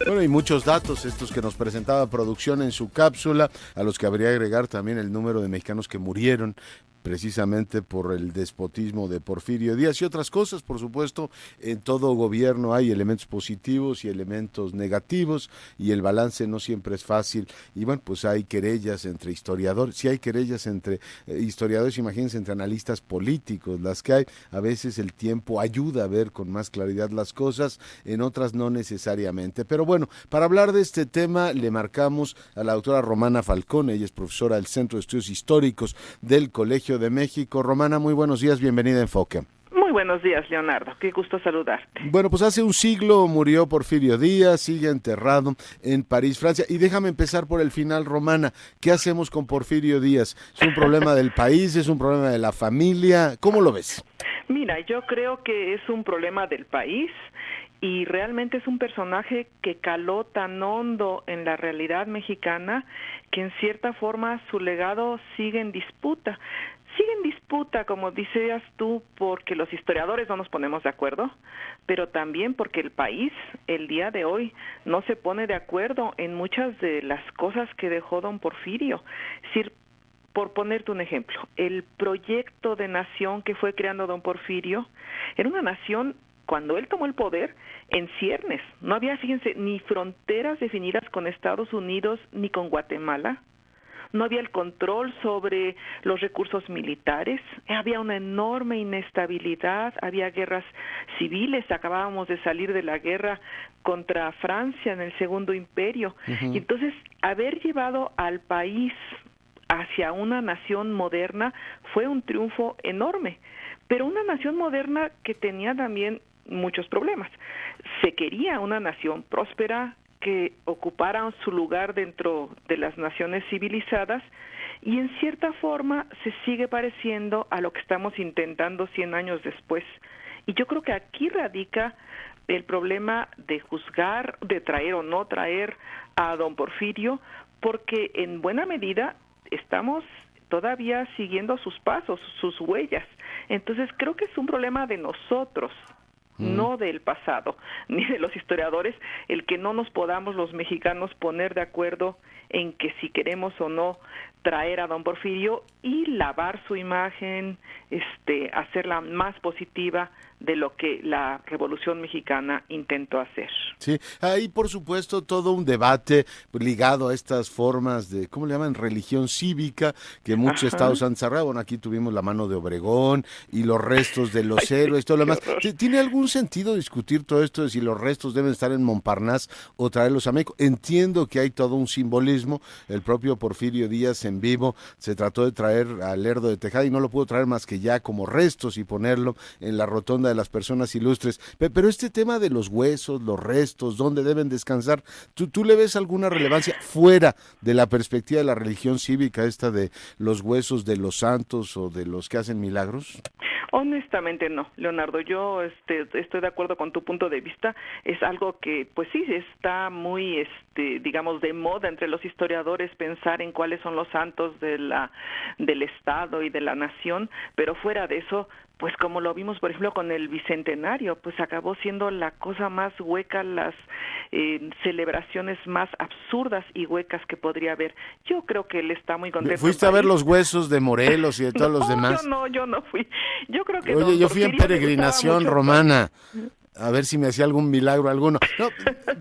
Bueno, y muchos datos estos que nos presentaba producción en su cápsula, a los que habría que agregar también el número de mexicanos que murieron precisamente por el despotismo de Porfirio Díaz y otras cosas. Por supuesto, en todo gobierno hay elementos positivos y elementos negativos y el balance no siempre es fácil. Y bueno, pues hay querellas entre historiadores, si hay querellas entre historiadores, imagínense, entre analistas políticos, las que hay. A veces el tiempo ayuda a ver con más claridad las cosas, en otras no necesariamente. Pero bueno, para hablar de este tema le marcamos a la doctora Romana Falcón. Ella es profesora del Centro de Estudios Históricos del Colegio de México. Romana, muy buenos días, bienvenida a Enfoque. Muy buenos días, Leonardo, qué gusto saludarte. Bueno, pues hace un siglo murió Porfirio Díaz, sigue enterrado en París, Francia. Y déjame empezar por el final, Romana. ¿Qué hacemos con Porfirio Díaz? ¿Es un problema del país? ¿Es un problema de la familia? ¿Cómo lo ves? Mira, yo creo que es un problema del país y realmente es un personaje que caló tan hondo en la realidad mexicana que en cierta forma su legado sigue en disputa. Sigue en disputa, como decías tú, porque los historiadores no nos ponemos de acuerdo, pero también porque el país, el día de hoy, no se pone de acuerdo en muchas de las cosas que dejó don Porfirio. Es decir, por ponerte un ejemplo, el proyecto de nación que fue creando don Porfirio era una nación, cuando él tomó el poder, en ciernes. No había, fíjense, ni fronteras definidas con Estados Unidos ni con Guatemala. No había el control sobre los recursos militares, había una enorme inestabilidad, había guerras civiles, acabábamos de salir de la guerra contra Francia en el Segundo Imperio. Y entonces, haber llevado al país hacia una nación moderna fue un triunfo enorme, pero una nación moderna que tenía también muchos problemas. Se quería una nación próspera, que ocuparan su lugar dentro de las naciones civilizadas y en cierta forma se sigue pareciendo a lo que estamos intentando 100 años después. Y yo creo que aquí radica el problema de juzgar, de traer o no traer a don Porfirio, porque en buena medida estamos todavía siguiendo sus pasos, sus huellas. Entonces creo que es un problema de nosotros, no del pasado, ni de los historiadores, el que no nos podamos los mexicanos poner de acuerdo en que si queremos o no traer a don Porfirio y lavar su imagen, hacerla más positiva de lo que la Revolución Mexicana intentó hacer. Sí, hay por supuesto todo un debate ligado a estas formas de, ¿cómo le llaman? Religión cívica, que muchos estados han cerrado. Bueno, aquí tuvimos la mano de Obregón y los restos de los héroes, todo lo demás. ¿Tiene algún sentido discutir todo esto de si los restos deben estar en Montparnasse o traerlos a México? Entiendo que hay todo un simbolismo. El propio Porfirio Díaz en vivo se trató de traer al Lerdo de Tejada y no lo pudo traer más que ya como restos y ponerlo en la rotonda de las personas ilustres. Pero este tema de los huesos, los restos, dónde deben descansar, ¿tú le ves alguna relevancia fuera de la perspectiva de la religión cívica, esta de los huesos de los santos o de los que hacen milagros? Honestamente no, Leonardo, yo estoy de acuerdo con tu punto de vista. Es algo que pues sí está muy digamos de moda entre los historiadores pensar en cuáles son los santos del Estado y de la nación, pero fuera de eso, pues como lo vimos por ejemplo con el Bicentenario, pues acabó siendo la cosa más hueca, las celebraciones más absurdas y huecas que podría haber. Yo creo que él está muy contento. ¿Fuiste a ver los huesos de Morelos y de todos los demás? Yo no fui. Yo creo que oye, yo fui en peregrinación, Romana, a ver si me hacía algún milagro alguno. No,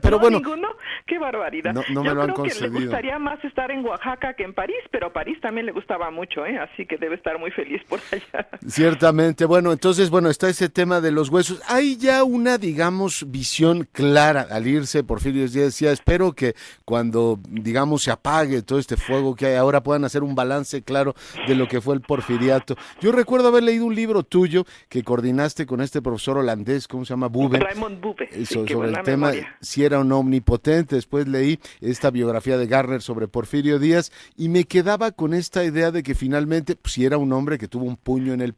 pero ¿no, bueno. ¿Ninguno? ¡Qué barbaridad! No me lo han concedido. Yo creo que le gustaría más estar en Oaxaca que en París, pero París también le gustaba mucho, así que debe estar muy feliz por allá. Ciertamente. Bueno, entonces, está ese tema de los huesos. Hay ya una, digamos, visión clara al irse Porfirio Díaz. Decía, espero que cuando, digamos, se apague todo este fuego que hay ahora puedan hacer un balance claro de lo que fue el porfiriato. Yo recuerdo haber leído un libro tuyo que coordinaste con este profesor holandés, ¿cómo se llama? Bube. Raymond Bube. Sobre el tema, si era un omnipotente. Después leí esta biografía de Garner sobre Porfirio Díaz y me quedaba con esta idea de que finalmente, pues, sí era un hombre que tuvo un puño en el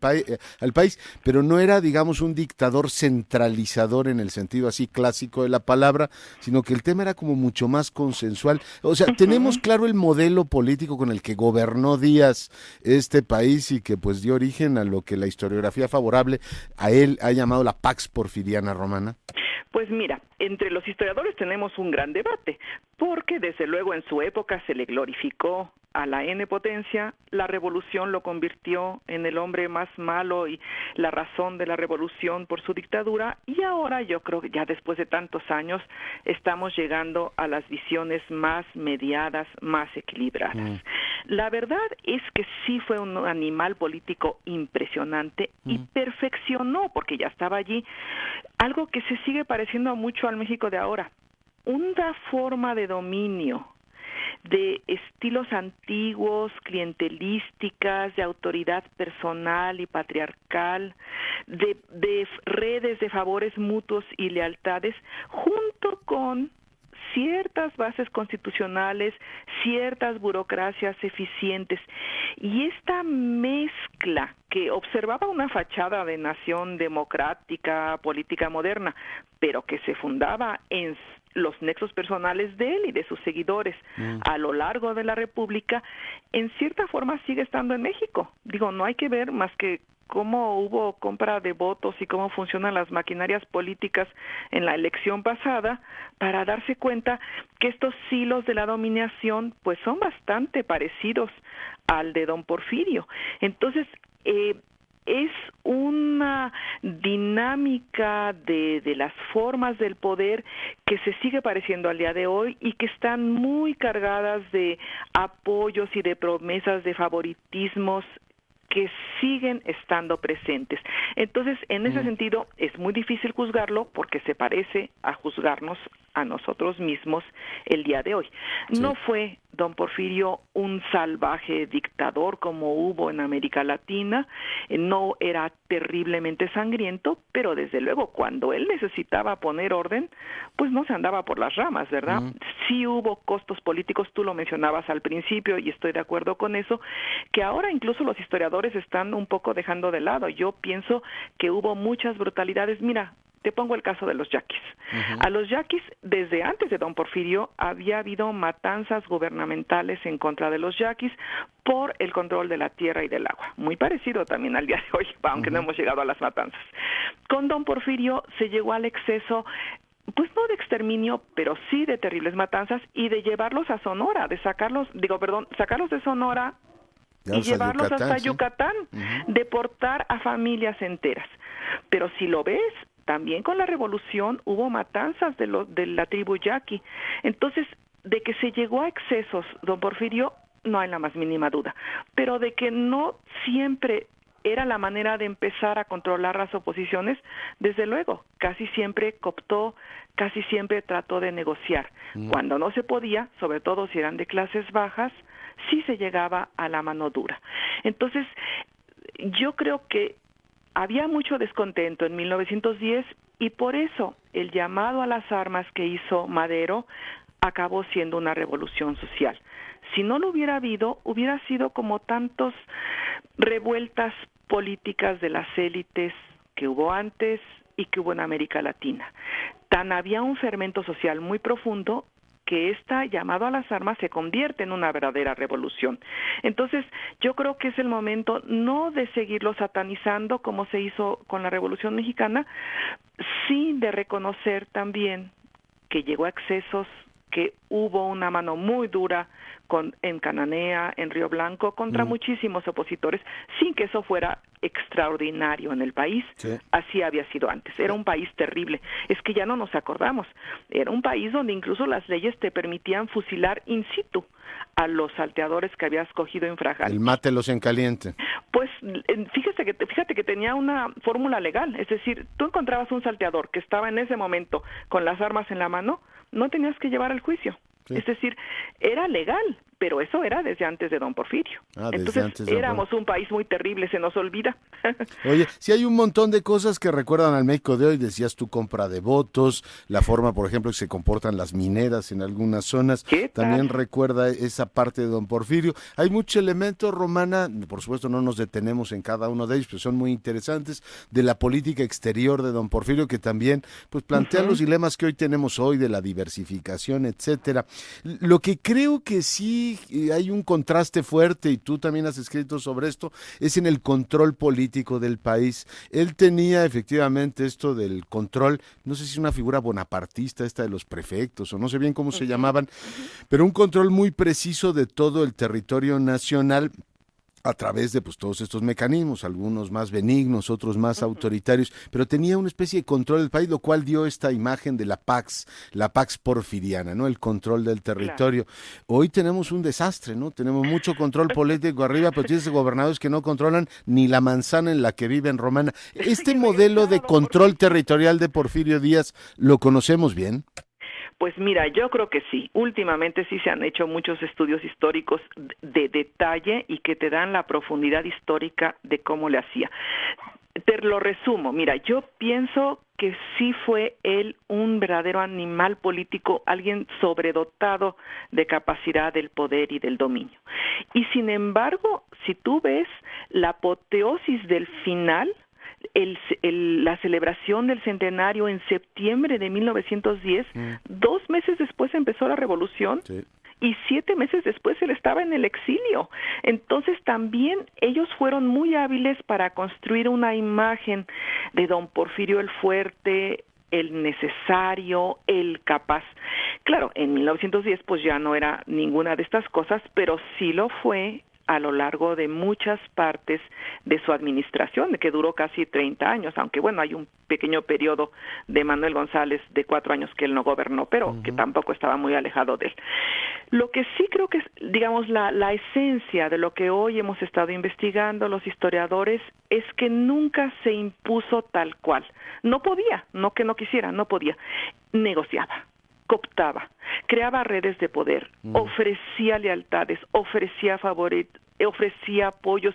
al país, pero no era, digamos, un dictador centralizador en el sentido así clásico de la palabra, sino que el tema era como mucho más consensual. O sea, tenemos claro el modelo político con el que gobernó Díaz este país y que pues dio origen a lo que la historiografía favorable a él ha llamado la Pax Porfiriana. Romana? Pues mira, entre los historiadores tenemos un gran debate, porque desde luego en su época se le glorificó a la N potencia, la revolución lo convirtió en el hombre más malo y la razón de la revolución por su dictadura, y ahora yo creo que ya después de tantos años estamos llegando a las visiones más mediadas, más equilibradas. La verdad es que sí fue un animal político impresionante y perfeccionó, porque ya estaba allí, algo que se sigue pareciendo mucho al México de ahora, una forma de dominio, de estilos antiguos, clientelísticas, de autoridad personal y patriarcal, de redes de favores mutuos y lealtades, junto con ciertas bases constitucionales, ciertas burocracias eficientes. Y esta mezcla que observaba una fachada de nación democrática, política moderna, pero que se fundaba en los nexos personales de él y de sus seguidores a lo largo de la República, en cierta forma sigue estando en México. Digo, no hay que ver más que cómo hubo compra de votos y cómo funcionan las maquinarias políticas en la elección pasada para darse cuenta que estos hilos de la dominación pues son bastante parecidos al de don Porfirio. Entonces, es una dinámica de las formas del poder que se sigue pareciendo al día de hoy y que están muy cargadas de apoyos y de promesas de favoritismos que siguen estando presentes. Entonces, en ese sentido, es muy difícil juzgarlo porque se parece a juzgarnos a nosotros mismos el día de hoy. Sí. No fue don Porfirio un salvaje dictador como hubo en América Latina, no era terriblemente sangriento, pero desde luego cuando él necesitaba poner orden, pues no se andaba por las ramas, ¿verdad? Sí hubo costos políticos, tú lo mencionabas al principio y estoy de acuerdo con eso, que ahora incluso los historiadores están un poco dejando de lado. Yo pienso que hubo muchas brutalidades. Mira, te pongo el caso de los yaquis. A los yaquis, desde antes de don Porfirio, había habido matanzas gubernamentales en contra de los yaquis por el control de la tierra y del agua. Muy parecido también al día de hoy, aunque no hemos llegado a las matanzas. Con don Porfirio se llegó al exceso, pues no de exterminio, pero sí de terribles matanzas y de llevarlos a Sonora, de sacarlos de Sonora y llevarlos hasta Yucatán, deportar a familias enteras. Pero si lo ves, también con la revolución hubo matanzas de la tribu yaqui. Entonces, de que se llegó a excesos, don Porfirio, no hay la más mínima duda. Pero de que no siempre era la manera de empezar a controlar las oposiciones, desde luego, casi siempre cooptó, casi siempre trató de negociar. Cuando no se podía, sobre todo si eran de clases bajas, sí se llegaba a la mano dura. Entonces, yo creo que había mucho descontento en 1910 y por eso el llamado a las armas que hizo Madero acabó siendo una revolución social. Si no lo hubiera habido, hubiera sido como tantos revueltas políticas de las élites que hubo antes y que hubo en América Latina. Tan había un fermento social muy profundo que esta llamado a las armas se convierte en una verdadera revolución. Entonces, yo creo que es el momento no de seguirlo satanizando como se hizo con la Revolución Mexicana, sí de reconocer también que llegó a excesos, que hubo una mano muy dura en Cananea, en Río Blanco, contra muchísimos opositores, sin que eso fuera extraordinario en el país. Sí. Así había sido antes. Era un país terrible. Es que ya no nos acordamos. Era un país donde incluso las leyes te permitían fusilar in situ a los salteadores que habías cogido infragante. El mátelos en caliente. Pues fíjate que tenía una fórmula legal. Es decir, tú encontrabas un salteador que estaba en ese momento con las armas en la mano, no tenías que llevar al juicio. Sí. Es decir, era legal, pero eso era desde antes de don Porfirio. Entonces éramos un país muy terrible, se nos olvida. Oye, sí hay un montón de cosas que recuerdan al México de hoy, decías tu compra de votos, la forma, por ejemplo, que se comportan las mineras en algunas zonas, también recuerda esa parte de don Porfirio. Hay muchos elementos, Romana, por supuesto no nos detenemos en cada uno de ellos, pero son muy interesantes, de la política exterior de don Porfirio, que también pues plantea los dilemas que hoy tenemos hoy, de la diversificación, etcétera. Lo que creo que sí sí hay un contraste fuerte, y tú también has escrito sobre esto, es en el control político del país. Él tenía efectivamente esto del control, no sé si es una figura bonapartista esta de los prefectos, o no sé bien cómo se llamaban, pero un control muy preciso de todo el territorio nacional, a través de pues todos estos mecanismos, algunos más benignos, otros más autoritarios, pero tenía una especie de control del país, lo cual dio esta imagen de la Pax porfiriana, ¿no? El control del territorio. Claro. Hoy tenemos un desastre, ¿no? Tenemos mucho control político arriba, pero tienes gobernadores que no controlan ni la manzana en la que viven, Romana. Este modelo de control territorial de Porfirio Díaz, ¿lo conocemos bien? Pues mira, yo creo que sí. Últimamente sí se han hecho muchos estudios históricos de detalle y que te dan la profundidad histórica de cómo le hacía. Te lo resumo. Mira, yo pienso que sí fue él un verdadero animal político, alguien sobredotado de capacidad del poder y del dominio. Y sin embargo, si tú ves la apoteosis del final, la celebración del centenario en septiembre de 1910, 2 meses después empezó la revolución. Sí. Y 7 meses después él estaba en el exilio. Entonces también ellos fueron muy hábiles para construir una imagen de don Porfirio el fuerte, el necesario, el capaz. Claro, en 1910 pues ya no era ninguna de estas cosas, pero sí lo fue a lo largo de muchas partes de su administración, que duró casi 30 años, aunque bueno, hay un pequeño periodo de Manuel González de 4 años que él no gobernó, pero que tampoco estaba muy alejado de él. Lo que sí creo que es, digamos, la esencia de lo que hoy hemos estado investigando los historiadores es que nunca se impuso tal cual. No podía, no que no quisiera, no podía. Negociaba, cooptaba, creaba redes de poder, ofrecía lealtades, ofrecía favores, ofrecía apoyos.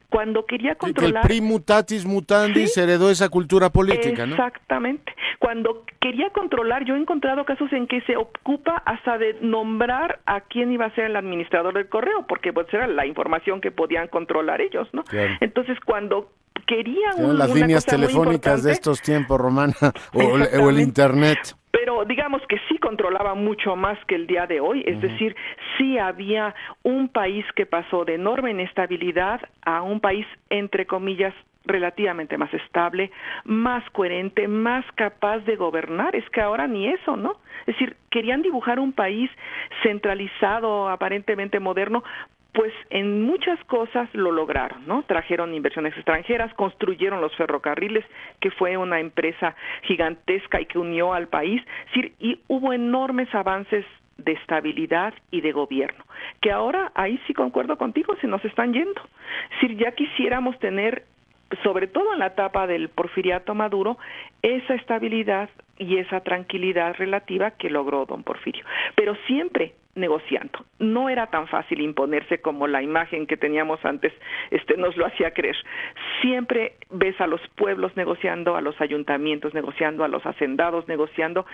Cuando quería controlar... Que el primutatis mutandis, ¿sí?, heredó esa cultura política, ¿no? Exactamente. Cuando quería controlar, yo he encontrado casos en que se ocupa hasta de nombrar a quién iba a ser el administrador del correo, porque pues era la información que podían controlar ellos, ¿no? Claro. Entonces, cuando querían las líneas telefónicas de estos tiempos, Romana, o el internet. Pero digamos que sí controlaba mucho más que el día de hoy, es decir, sí había un país que pasó de enorme inestabilidad a un país, entre comillas, relativamente más estable, más coherente, más capaz de gobernar. Es que ahora ni eso, ¿no? Es decir, querían dibujar un país centralizado, aparentemente moderno. Pues en muchas cosas lo lograron, ¿no? Trajeron inversiones extranjeras, construyeron los ferrocarriles, que fue una empresa gigantesca y que unió al país, y hubo enormes avances de estabilidad y de gobierno, que ahora, ahí sí concuerdo contigo, se nos están yendo. Es decir, ya quisiéramos tener, sobre todo en la etapa del porfiriato Maduro, esa estabilidad y esa tranquilidad relativa que logró don Porfirio, pero siempre negociando. No era tan fácil imponerse como la imagen que teníamos antes nos lo hacía creer. Siempre ves a los pueblos negociando, a los ayuntamientos negociando, a los hacendados negociando.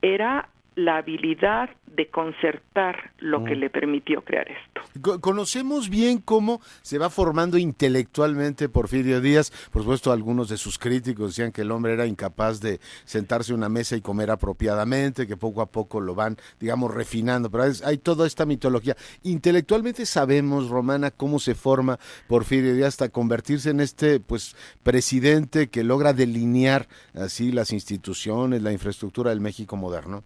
Era la habilidad de concertar lo que le permitió crear esto. Conocemos bien cómo se va formando intelectualmente Porfirio Díaz. Por supuesto, algunos de sus críticos decían que el hombre era incapaz de sentarse a una mesa y comer apropiadamente, que poco a poco lo van, digamos, refinando, pero hay toda esta mitología. Intelectualmente sabemos, Romana, cómo se forma Porfirio Díaz hasta convertirse en pues presidente que logra delinear así las instituciones, la infraestructura del México moderno.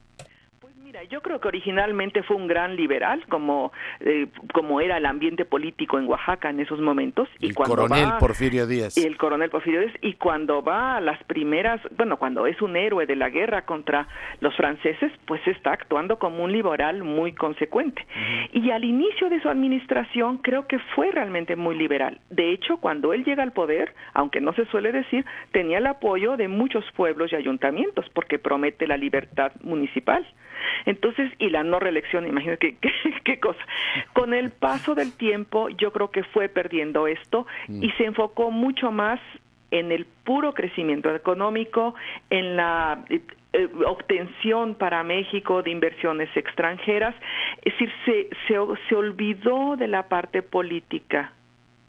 Yo creo que originalmente fue un gran liberal, como era el ambiente político en Oaxaca en esos momentos. El coronel Porfirio Díaz. El coronel Porfirio Díaz, y cuando va a las primeras, cuando es un héroe de la guerra contra los franceses, pues está actuando como un liberal muy consecuente. Y al inicio de su administración creo que fue realmente muy liberal. De hecho, cuando él llega al poder, aunque no se suele decir, tenía el apoyo de muchos pueblos y ayuntamientos, porque promete la libertad municipal. Entonces, y la no reelección, imagínate qué cosa. Con el paso del tiempo, yo creo que fue perdiendo esto y se enfocó mucho más en el puro crecimiento económico, en la obtención para México de inversiones extranjeras. Es decir, se olvidó de la parte política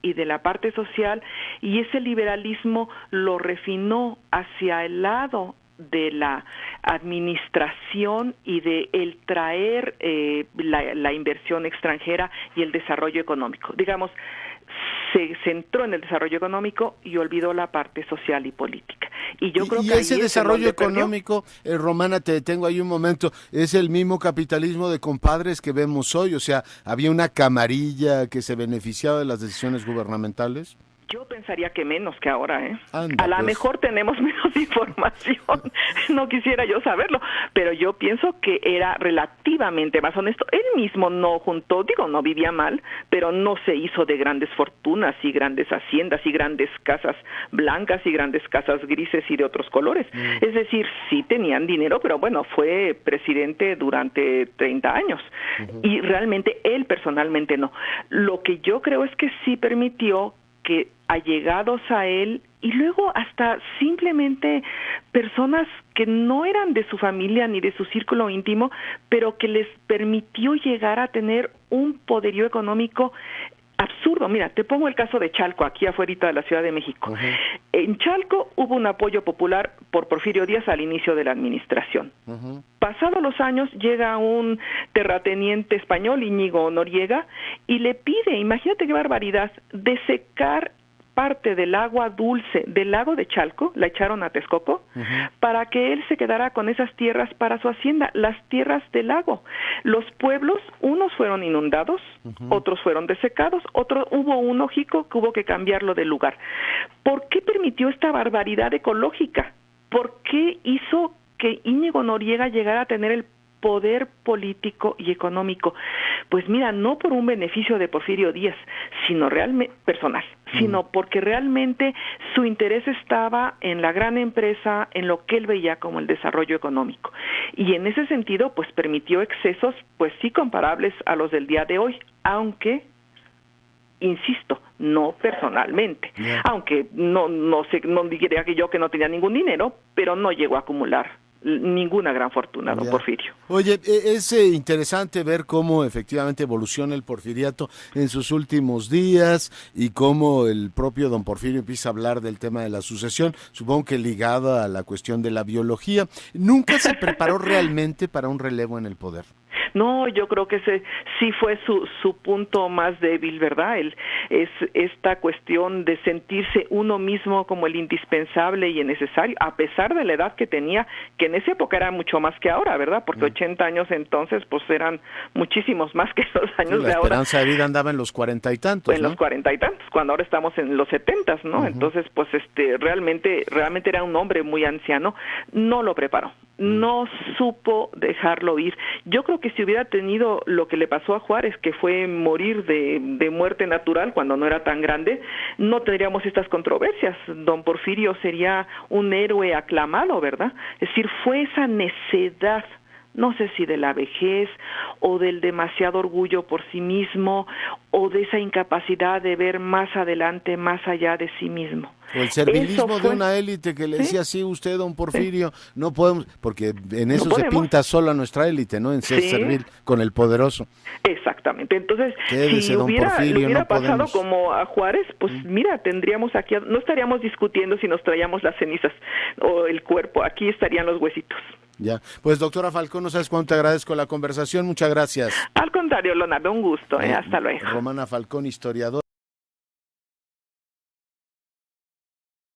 y de la parte social, y ese liberalismo lo refinó hacia el lado de la administración y de el traer la inversión extranjera y el desarrollo económico. Digamos, se centró en el desarrollo económico y olvidó la parte social y política. Y yo creo que ese desarrollo económico, Romana, te detengo ahí un momento, es el mismo capitalismo de compadres que vemos hoy, o sea, había una camarilla que se beneficiaba de las decisiones gubernamentales. Yo pensaría que menos que ahora, ¿eh? Anda, a lo mejor tenemos menos información, no quisiera yo saberlo, pero yo pienso que era relativamente más honesto. Él mismo no juntó, no vivía mal, pero no se hizo de grandes fortunas y grandes haciendas y grandes casas blancas y grandes casas grises y de otros colores. Es decir, sí tenían dinero, pero bueno, fue presidente durante 30 años y realmente él personalmente no. Lo que yo creo es que sí permitió que allegados a él y luego hasta simplemente personas que no eran de su familia ni de su círculo íntimo, pero que les permitió llegar a tener un poderío económico absurdo. Mira, te pongo el caso de Chalco, aquí afuera de la Ciudad de México. En Chalco hubo un apoyo popular por Porfirio Díaz al inicio de la administración. Pasados los años llega un terrateniente español, Íñigo Noriega, y le pide, imagínate qué barbaridad, de secar parte del agua dulce del lago de Chalco, la echaron a Texcoco, para que él se quedara con esas tierras para su hacienda, las tierras del lago. Los pueblos, unos fueron inundados, otros fueron desecados, hubo un ojico que hubo que cambiarlo de lugar. ¿Por qué permitió esta barbaridad ecológica? ¿Por qué hizo que Íñigo Noriega llegara a tener el poder político y económico? Pues mira, no por un beneficio de Porfirio Díaz, sino realmente personal, sino porque realmente su interés estaba en la gran empresa, en lo que él veía como el desarrollo económico. Y en ese sentido, pues permitió excesos, pues sí comparables a los del día de hoy, aunque insisto, no personalmente, aunque no diría que yo que no tenía ningún dinero, pero no llegó a acumular ninguna gran fortuna, don Porfirio. Oye, es interesante ver cómo efectivamente evoluciona el porfiriato en sus últimos días y cómo el propio don Porfirio empieza a hablar del tema de la sucesión, supongo que ligado a la cuestión de la biología. ¿Nunca se preparó realmente para un relevo en el poder? No, yo creo que ese sí fue su punto más débil, ¿verdad? Es esta cuestión de sentirse uno mismo como el indispensable y el necesario, a pesar de la edad que tenía, que en esa época era mucho más que ahora, ¿verdad? Porque 80 años entonces, pues eran muchísimos más que los años de ahora. La esperanza de vida andaba en los 40 y tantos, en los 40 y tantos, cuando ahora estamos en los 70, ¿no? Entonces, pues realmente era un hombre muy anciano, no lo preparó, no supo dejarlo ir. Yo creo que si hubiera tenido lo que le pasó a Juárez, que fue morir de muerte natural cuando no era tan grande, no tendríamos estas controversias. Don Porfirio sería un héroe aclamado, ¿verdad? Es decir, fue esa necedad, no sé si de la vejez o del demasiado orgullo por sí mismo o de esa incapacidad de ver más adelante, más allá de sí mismo. O el servilismo de una élite que le decía, sí, usted, don Porfirio, no podemos, porque en eso se pinta sola nuestra élite, ¿no? En ser servil con el poderoso. Exactamente. Entonces, quédese, si don Porfirio, le hubiera no pasado podemos. como a Juárez, pues mira, tendríamos aquí, no estaríamos discutiendo si nos traíamos las cenizas o el cuerpo, aquí estarían los huesitos. Ya, pues doctora Falcón, no sabes cuánto te agradezco la conversación, muchas gracias. Al contrario, Leonardo, un gusto, hasta luego. Romana Falcón, historiadora.